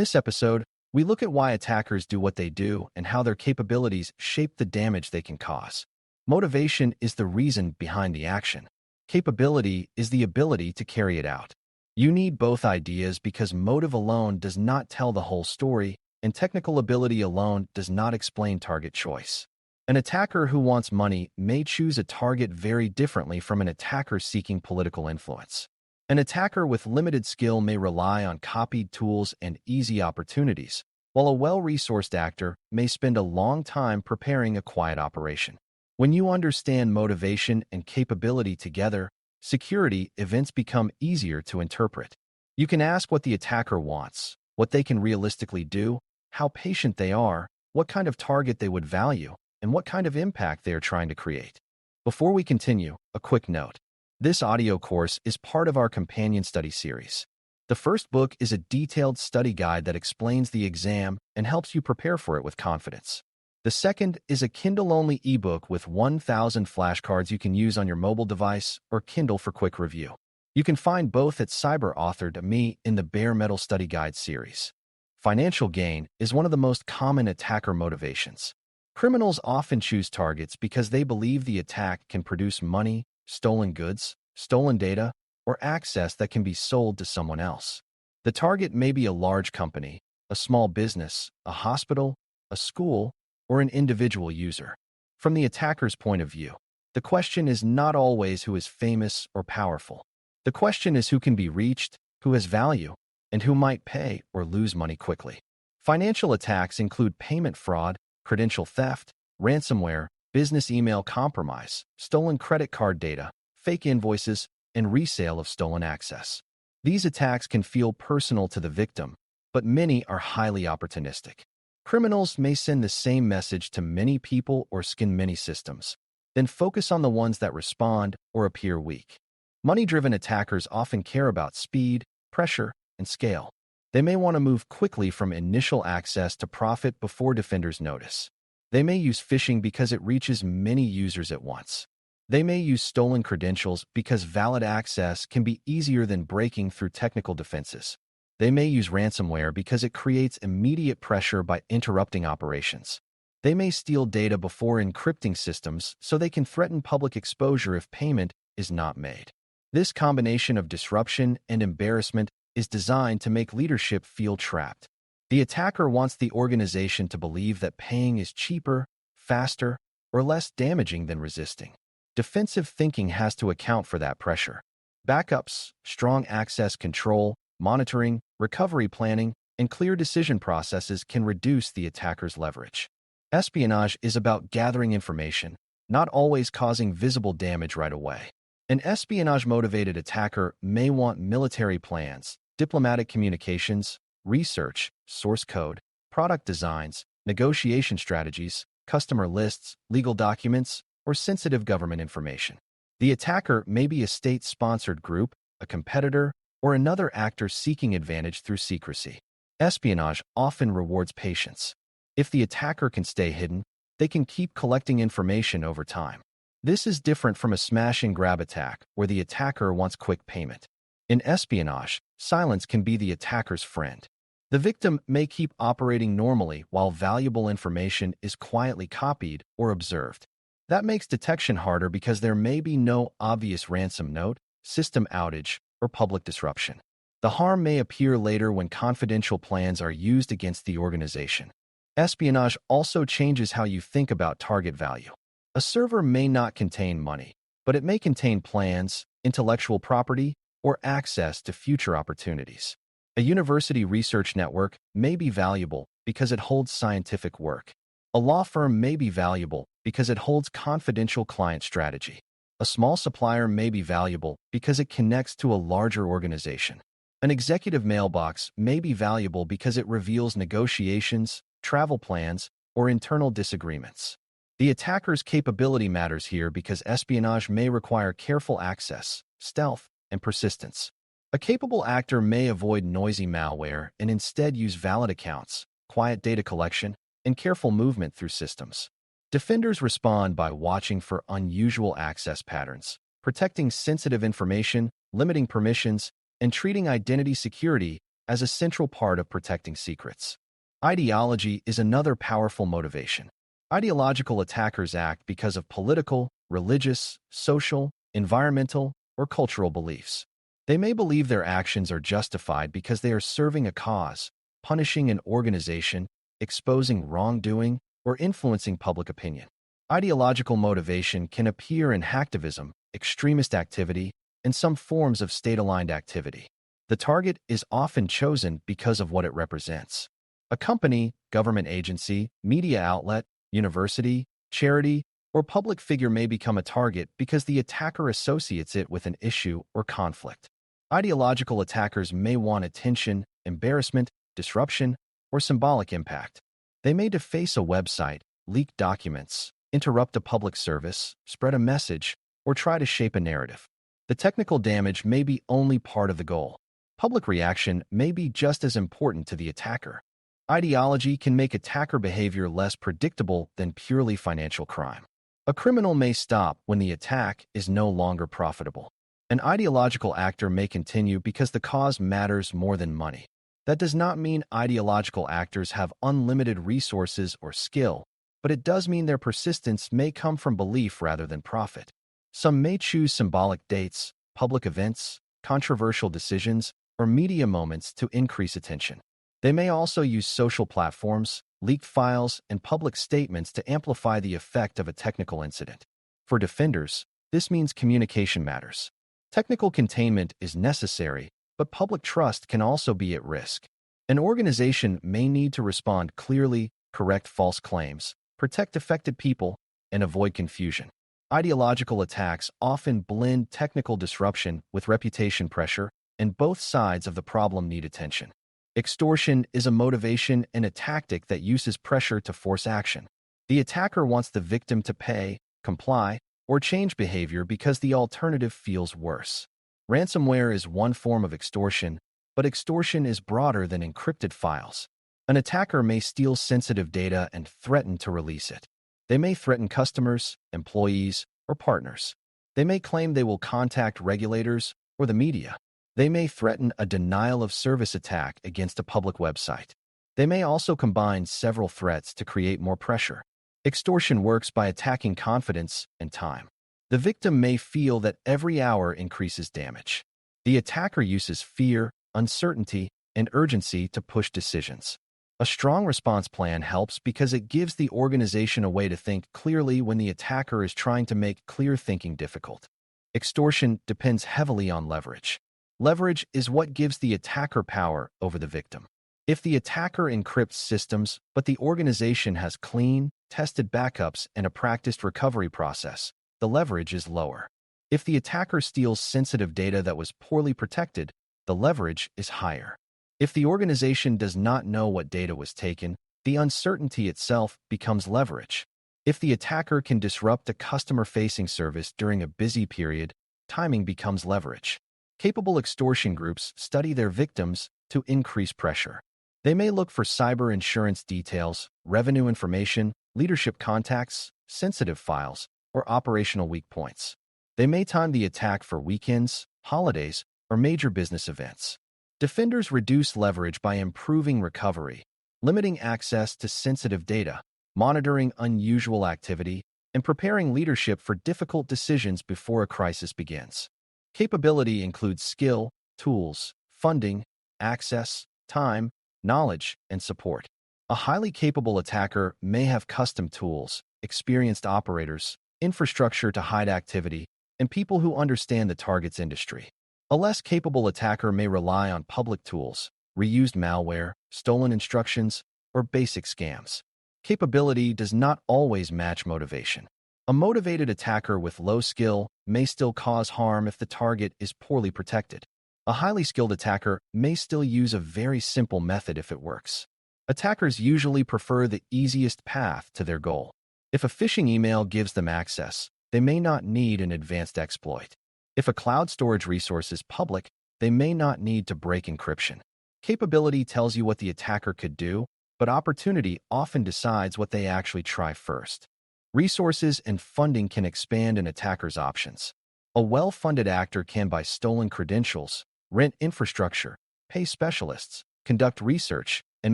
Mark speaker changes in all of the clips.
Speaker 1: this episode, we look at why attackers do what they do and how their capabilities shape the damage they can cause. Motivation is the reason behind the action. Capability is the ability to carry it out. You need both ideas because motive alone does not tell the whole story, and technical ability alone does not explain target choice. An attacker who wants money may choose a target very differently from an attacker seeking political influence. An attacker with limited skill may rely on copied tools and easy opportunities, while a well-resourced actor may spend a long time preparing a quiet operation. When you understand motivation and capability together, security events become easier to interpret. You can ask what the attacker wants, what they can realistically do, how patient they are, what kind of target they would value, and what kind of impact they are trying to create. Before we continue, a quick note. This audio course is part of our companion study series. The first book is a detailed study guide that explains the exam and helps you prepare for it with confidence. The second is a Kindle-only ebook with 1,000 flashcards you can use on your mobile device or Kindle for quick review. You can find both at Cyber.Me in the Bare Metal Study Guide series. Financial gain is one of the most common attacker motivations. Criminals often choose targets because they believe the attack can produce money, stolen goods, stolen data, or access that can be sold to someone else. The target may be a large company, a small business, a hospital, a school, or an individual user. From the attacker's point of view, the question is not always who is famous or powerful. The question is who can be reached, who has value, and who might pay or lose money quickly. Financial attacks include payment fraud, credential theft, ransomware, business email compromise, stolen credit card data, fake invoices, and resale of stolen access. These attacks can feel personal to the victim, but many are highly opportunistic. Criminals may send the same message to many people or skin many systems, then focus on the ones that respond or appear weak. Money-driven attackers often care about speed, pressure, and scale. They may want to move quickly from initial access to profit before defenders notice. They may use phishing because it reaches many users at once. They may use stolen credentials because valid access can be easier than breaking through technical defenses. They may use ransomware because it creates immediate pressure by interrupting operations. They may steal data before encrypting systems so they can threaten public exposure if payment is not made. This combination of disruption and embarrassment is designed to make leadership feel trapped. The attacker wants the organization to believe that paying is cheaper, faster, or less damaging than resisting. Defensive thinking has to account for that pressure. Backups, strong access control, monitoring, recovery planning, and clear decision processes can reduce the attacker's leverage. Espionage is about gathering information, not always causing visible damage right away. An espionage-motivated attacker may want military plans, diplomatic communications, research, source code, product designs, negotiation strategies, customer lists, legal documents, or sensitive government information. The attacker may be a state-sponsored group, a competitor, or another actor seeking advantage through secrecy. Espionage often rewards patience. If the attacker can stay hidden, they can keep collecting information over time. This is different from a smash-and-grab attack where the attacker wants quick payment. In espionage, silence can be the attacker's friend. The victim may keep operating normally while valuable information is quietly copied or observed. That makes detection harder because there may be no obvious ransom note, system outage, or public disruption. The harm may appear later when confidential plans are used against the organization. Espionage also changes how you think about target value. A server may not contain money, but it may contain plans, intellectual property, or access to future opportunities. A university research network may be valuable because it holds scientific work. A law firm may be valuable because it holds confidential client strategy. A small supplier may be valuable because it connects to a larger organization. An executive mailbox may be valuable because it reveals negotiations, travel plans, or internal disagreements. The attacker's capability matters here because espionage may require careful access, stealth, and persistence. A capable actor may avoid noisy malware and instead use valid accounts, quiet data collection, and careful movement through systems. Defenders respond by watching for unusual access patterns, protecting sensitive information, limiting permissions, and treating identity security as a central part of protecting secrets. Ideology is another powerful motivation. Ideological attackers act because of political, religious, social, environmental, or cultural beliefs. They may believe their actions are justified because they are serving a cause, punishing an organization, exposing wrongdoing, or influencing public opinion. Ideological motivation can appear in hacktivism, extremist activity, and some forms of state-aligned activity. The target is often chosen because of what it represents. A company, government agency, media outlet, university, charity, or public figure may become a target because the attacker associates it with an issue or conflict. Ideological attackers may want attention, embarrassment, disruption, or symbolic impact. They may deface a website, leak documents, interrupt a public service, spread a message, or try to shape a narrative. The technical damage may be only part of the goal. Public reaction may be just as important to the attacker. Ideology can make attacker behavior less predictable than purely financial crime. A criminal may stop when the attack is no longer profitable. An ideological actor may continue because the cause matters more than money. That does not mean ideological actors have unlimited resources or skill, but it does mean their persistence may come from belief rather than profit. Some may choose symbolic dates, public events, controversial decisions, or media moments to increase attention. They may also use social platforms, leaked files, and public statements to amplify the effect of a technical incident. For defenders, this means communication matters. Technical containment is necessary, but public trust can also be at risk. An organization may need to respond clearly, correct false claims, protect affected people, and avoid confusion. Ideological attacks often blend technical disruption with reputation pressure, and both sides of the problem need attention. Extortion is a motivation and a tactic that uses pressure to force action. The attacker wants the victim to pay, comply, or change behavior because the alternative feels worse. Ransomware is one form of extortion, but extortion is broader than encrypted files. An attacker may steal sensitive data and threaten to release it. They may threaten customers, employees, or partners. They may claim they will contact regulators or the media. They may threaten a denial of service attack against a public website. They may also combine several threats to create more pressure. Extortion works by attacking confidence and time. The victim may feel that every hour increases damage. The attacker uses fear, uncertainty, and urgency to push decisions. A strong response plan helps because it gives the organization a way to think clearly when the attacker is trying to make clear thinking difficult. Extortion depends heavily on leverage. Leverage is what gives the attacker power over the victim. If the attacker encrypts systems, but the organization has clean, tested backups and a practiced recovery process, the leverage is lower. If the attacker steals sensitive data that was poorly protected, the leverage is higher. If the organization does not know what data was taken, the uncertainty itself becomes leverage. If the attacker can disrupt a customer-facing service during a busy period, timing becomes leverage. Capable extortion groups study their victims to increase pressure. They may look for cyber insurance details, revenue information, leadership contacts, sensitive files, or operational weak points. They may time the attack for weekends, holidays, or major business events. Defenders reduce leverage by improving recovery, limiting access to sensitive data, monitoring unusual activity, and preparing leadership for difficult decisions before a crisis begins. Capability includes skill, tools, funding, access, time, knowledge, and support. A highly capable attacker may have custom tools, experienced operators, infrastructure to hide activity, and people who understand the target's industry. A less capable attacker may rely on public tools, reused malware, stolen instructions, or basic scams. Capability does not always match motivation. A motivated attacker with low skill may still cause harm if the target is poorly protected. A highly skilled attacker may still use a very simple method if it works. Attackers usually prefer the easiest path to their goal. If a phishing email gives them access, they may not need an advanced exploit. If a cloud storage resource is public, they may not need to break encryption. Capability tells you what the attacker could do, but opportunity often decides what they actually try first. Resources and funding can expand an attacker's options. A well-funded actor can buy stolen credentials, rent infrastructure, pay specialists, conduct research, and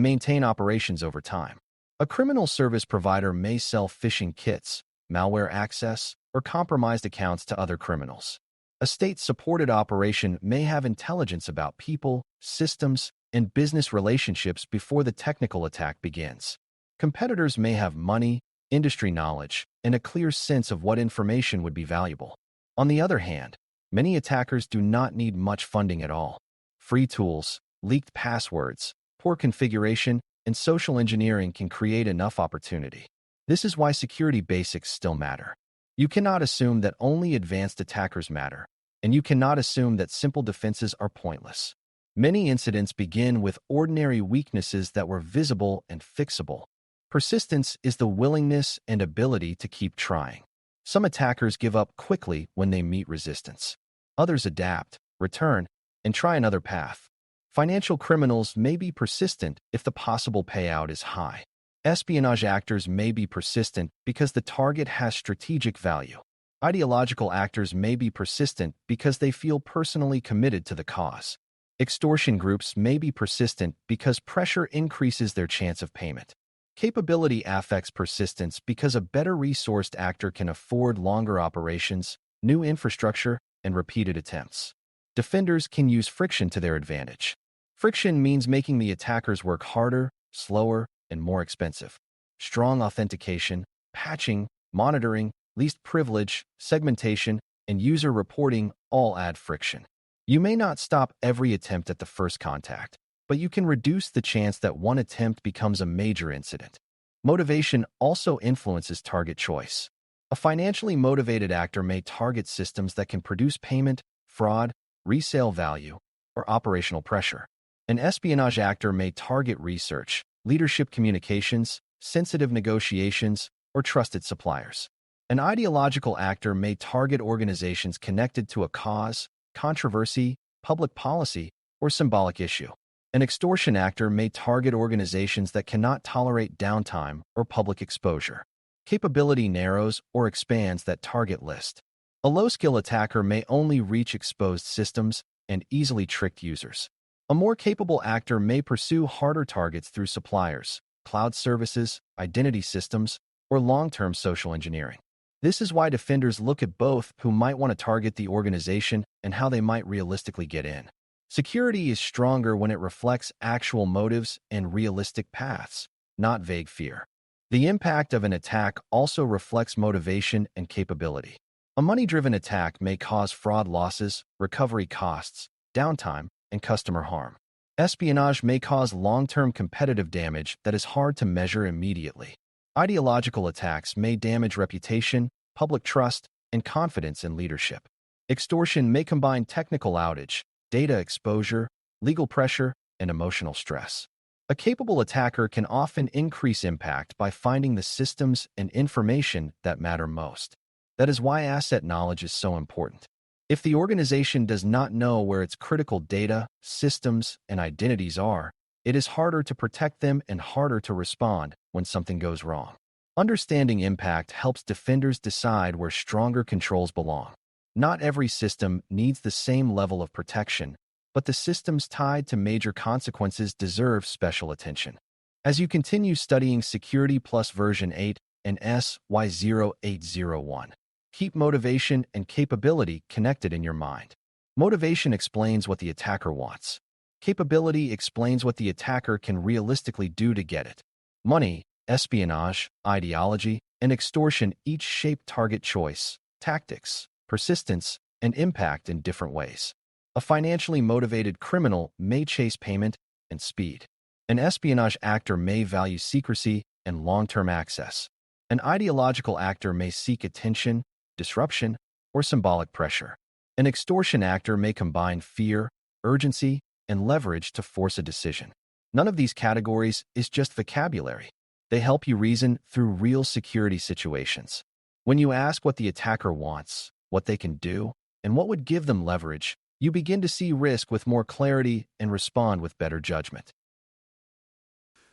Speaker 1: maintain operations over time. A criminal service provider may sell phishing kits, malware access, or compromised accounts to other criminals. A state-supported operation may have intelligence about people, systems, and business relationships before the technical attack begins. Competitors may have money, industry knowledge, and a clear sense of what information would be valuable. On the other hand, many attackers do not need much funding at all. Free tools, leaked passwords, poor configuration, and social engineering can create enough opportunity. This is why security basics still matter. You cannot assume that only advanced attackers matter, and you cannot assume that simple defenses are pointless. Many incidents begin with ordinary weaknesses that were visible and fixable. Persistence is the willingness and ability to keep trying. Some attackers give up quickly when they meet resistance. Others adapt, return, and try another path. Financial criminals may be persistent if the possible payout is high. Espionage actors may be persistent because the target has strategic value. Ideological actors may be persistent because they feel personally committed to the cause. Extortion groups may be persistent because pressure increases their chance of payment. Capability affects persistence because a better-resourced actor can afford longer operations, new infrastructure, and repeated attempts. Defenders can use friction to their advantage. Friction means making the attackers work harder, slower, and more expensive. Strong authentication, patching, monitoring, least privilege, segmentation, and user reporting all add friction. You may not stop every attempt at the first contact, but you can reduce the chance that one attempt becomes a major incident. Motivation also influences target choice. A financially motivated actor may target systems that can produce payment, fraud, resale value, or operational pressure. An espionage actor may target research, leadership communications, sensitive negotiations, or trusted suppliers. An ideological actor may target organizations connected to a cause, controversy, public policy, or symbolic issue. An extortion actor may target organizations that cannot tolerate downtime or public exposure. Capability narrows or expands that target list. A low-skill attacker may only reach exposed systems and easily tricked users. A more capable actor may pursue harder targets through suppliers, cloud services, identity systems, or long-term social engineering. This is why defenders look at both who might want to target the organization and how they might realistically get in. Security is stronger when it reflects actual motives and realistic paths, not vague fear. The impact of an attack also reflects motivation and capability. A money-driven attack may cause fraud losses, recovery costs, downtime, and customer harm. Espionage may cause long-term competitive damage that is hard to measure immediately. Ideological attacks may damage reputation, public trust, and confidence in leadership. Extortion may combine technical outage, data exposure, legal pressure, and emotional stress. A capable attacker can often increase impact by finding the systems and information that matter most. That is why asset knowledge is so important. If the organization does not know where its critical data, systems, and identities are, it is harder to protect them and harder to respond when something goes wrong. Understanding impact helps defenders decide where stronger controls belong. Not every system needs the same level of protection, but the systems tied to major consequences deserve special attention. As you continue studying Security Plus version 8 and SY0801, keep motivation and capability connected in your mind. Motivation explains what the attacker wants. Capability explains what the attacker can realistically do to get it. Money, espionage, ideology, and extortion each shape target choice, tactics, persistence, and impact in different ways. A financially motivated criminal may chase payment and speed. An espionage actor may value secrecy and long-term access. An ideological actor may seek attention, disruption, or symbolic pressure. An extortion actor may combine fear, urgency, and leverage to force a decision. None of these categories is just vocabulary. They help you reason through real security situations. When you ask what the attacker wants, what they can do, and what would give them leverage, you begin to see risk with more clarity and respond with better judgment.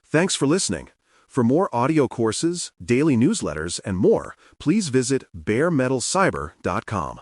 Speaker 2: Thanks for listening. For more audio courses, daily newsletters, and more, please visit baremetalcyber.com.